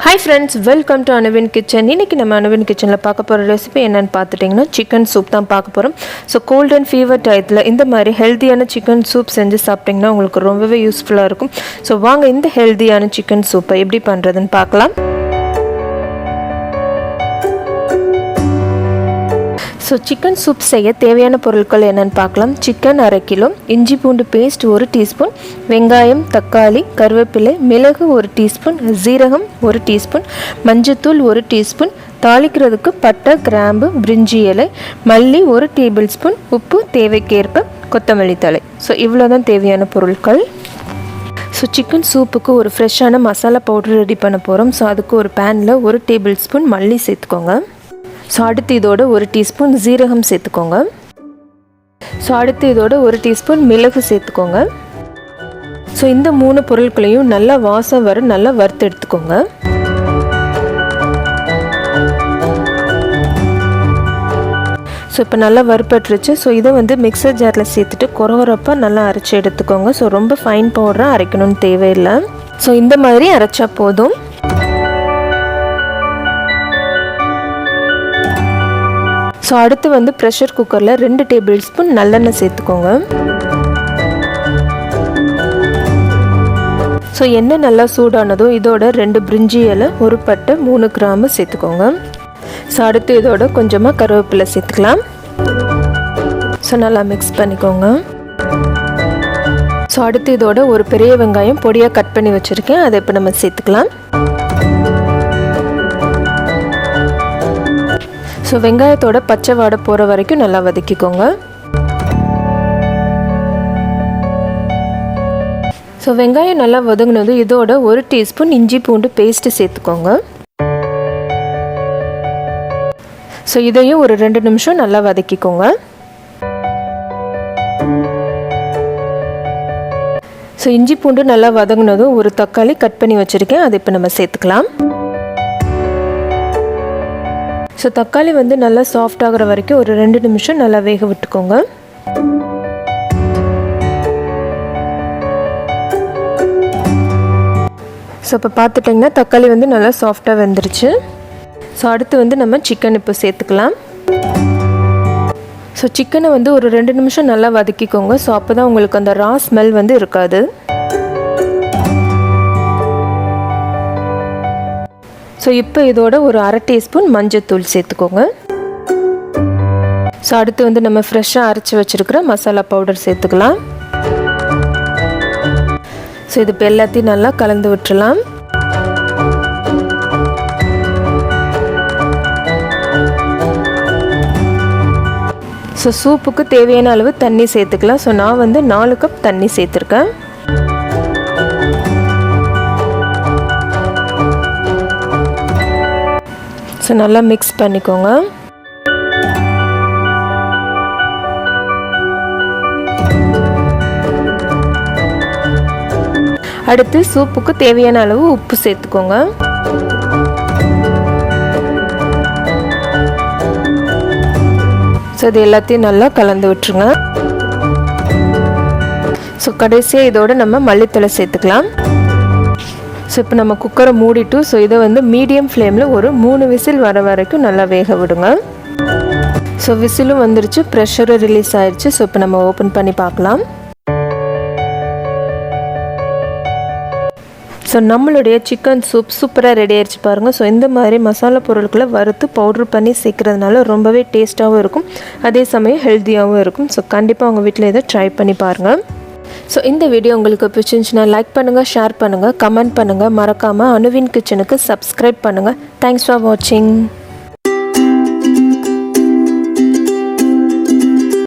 Hi friends, welcome to Anuvin Kitchen. இன்னைக்கு நம்ம Anuvin Kitchenல பார்க்க போற ரெசிபி என்னன்னு பார்த்துட்டீங்கன்னா chicken soup தான் பார்க்க போறோம். So cold and fever டயத்துல இந்த மாதிரி ஹெல்தியான chicken soup செஞ்சு சாப்பிட்டீங்கன்னா உங்களுக்கு ரொம்பவே யூஸ்ஃபுல்லா இருக்கும். So வாங்க இந்த ஹெல்தியான chicken soup எப்படி பண்றதுன்னு பார்க்கலாம். So chicken soup செய்ய தேவையான பொருட்கள் என்னன்னு பார்க்கலாம். chicken 1/2 கிலோ, இஞ்சி பூண்டு பேஸ்ட் 1 டீஸ்பூன், வெங்காயம், தக்காளி, கறிவேப்பிலை, மிளகு 1 டீஸ்பூன், சீரகம் 1 டீஸ்பூன், மஞ்சள்தூள் 1 டீஸ்பூன், தாளிக்கிறதுக்கு பட்டை, கிராம்பு, பிரிஞ்சி இலை, மல்லி 1 டேபிள்ஸ்பூன், உப்பு தேவைக்கேற்ப, கொத்தமல்லி தழை. ஸோ இவ்வளோ தான் தேவையான பொருட்கள். ஸோ சிக்கன் சூப்புக்கு ஒரு ஃப்ரெஷ்ஷான மசாலா பவுடர் ரெடி பண்ண போகிறோம். ஸோ அதுக்கு ஒரு பேனில் 1 டேபிள்ஸ்பூன் மல்லி சேர்த்துக்கோங்க. ஸோ அடுத்து இதோட 1 டீஸ்பூன் சீரகம் சேர்த்துக்கோங்க. ஸோ அடுத்து இதோட 1 டீஸ்பூன் மிளகு சேர்த்துக்கோங்க. ஸோ இந்த 3 பொருட்களையும் நல்லா வாசம் வர நல்லா வறுத்து எடுத்துக்கோங்க. ஸோ இப்போ நல்லா வறுப்பட்டுருச்சு. ஸோ இதை மிக்சர் ஜாரில் சேர்த்துட்டு கொரகொரப்பாக நல்லா அரைச்சி எடுத்துக்கோங்க. ஸோ ரொம்ப ஃபைன் பவுடராக அரைக்கணும்னு தேவையில்லை. ஸோ இந்த மாதிரி அரைச்சா போதும். ஸோ அடுத்து ப்ரெஷர் குக்கரில் 2 டேபிள்ஸ்பூன் நல்லெண்ணெய் சேர்த்துக்கோங்க. ஸோ எண்ணெய் நல்லா சூடானதும் இதோட 2 பிரிஞ்சி இலை, 1 பட்டை, 3 கிராம்பு சேர்த்துக்கோங்க. ஸோ அடுத்து இதோட கொஞ்சமாக கருவேப்பிலை சேர்த்துக்கலாம். ஸோ நல்லா மிக்ஸ் பண்ணிக்கோங்க. ஸோ அடுத்து இதோட ஒரு பெரிய வெங்காயம் பொடியாக கட் பண்ணி வச்சுருக்கேன், அதை இப்போ நம்ம சேர்த்துக்கலாம். ஸோ வெங்காயத்தோட பச்சை வாடை போகிற வரைக்கும் நல்லா வதக்கிக்கோங்க. ஸோ வெங்காயம் நல்லா வதங்கினது இதோட 1 டீஸ்பூன் இஞ்சி பூண்டு பேஸ்ட்டு சேர்த்துக்கோங்க. ஸோ இதையும் ஒரு 2 நிமிஷம் நல்லா வதக்கிக்கோங்க. ஸோ இஞ்சி பூண்டு நல்லா வதங்கினதும் ஒரு தக்காளி கட் பண்ணி வச்சுருக்கேன், அதை இப்போ நம்ம சேர்த்துக்கலாம். ஸோ தக்காளி நல்லா சாஃப்ட் ஆகிற வரைக்கும் ஒரு 2 நிமிஷம் நல்லா வேக விட்டுக்கோங்க. ஸோ இப்போ பார்த்துட்டிங்கன்னா தக்காளி நல்லா சாஃப்டாக வெந்துருச்சு. ஸோ அடுத்து நம்ம சிக்கன் இப்போ சேர்த்துக்கலாம். ஸோ சிக்கனை ஒரு 2 நிமிஷம் நல்லா வதக்கிக்கோங்க. ஸோ அப்போ தான் உங்களுக்கு அந்த ரா ஸ்மெல் இருக்காது. ஸோ இப்போ இதோட ஒரு 1/2 டீஸ்பூன் மஞ்சள்தூள் சேர்த்துக்கோங்க. ஸோ அடுத்து நம்ம ஃப்ரெஷ்ஷாக அரைச்சி வச்சுருக்கிற மசாலா பவுடர் சேர்த்துக்கலாம். ஸோ இது இப்போ எல்லாத்தையும் நல்லா கலந்து விட்டுறலாம். ஸோ சூப்புக்கு தேவையான அளவு தண்ணி சேர்த்துக்கலாம். ஸோ நான் 4 கப் தண்ணி சேர்த்துருக்கேன். ஸோ நல்லா மிக்ஸ் பண்ணிக்கோங்க. அடுத்து சூப்புக்கு தேவையான அளவு உப்பு சேர்த்துக்கோங்க. ஸோ இது எல்லாத்தையும் நல்லா கலந்து விட்டுருங்க. ஸோ கடைசியாக இதோட நம்ம மல்லித்தழை சேர்த்துக்கலாம். ஸோ இப்போ நம்ம குக்கரை மூடிட்டு ஸோ இதை மீடியம் ஃப்ளேமில் ஒரு 3 விசில் வர வரைக்கும் நல்லா வேக விடுங்க. ஸோ விசிலும் வந்துருச்சு, ப்ரெஷரும் ரிலீஸ் ஆயிடுச்சு. ஸோ இப்போ நம்ம ஓப்பன் பண்ணி பார்க்கலாம். ஸோ நம்மளுடைய சிக்கன் சூப் சூப்பராக ரெடி ஆயிடுச்சு பாருங்கள். ஸோ இந்த மாதிரி மசாலா பொருட்களை வறுத்து பவுட்ரு பண்ணி சேர்க்குறதுனால ரொம்பவே டேஸ்ட்டாகவும் இருக்கும், அதே சமயம் ஹெல்த்தியாகவும் இருக்கும். ஸோ கண்டிப்பாக உங்கள் வீட்டில் இதை ட்ரை பண்ணி பாருங்கள். ஸோ இந்த வீடியோ உங்களுக்கு பிடிச்சிருந்துச்சுன்னா லைக் பண்ணுங்கள், ஷேர் பண்ணுங்கள், கமெண்ட் பண்ணுங்கள். மறக்காமல் அனுவின் கிச்சனுக்கு சப்ஸ்கிரைப் பண்ணுங்கள். தேங்க்ஸ் ஃபார் வாட்சிங்.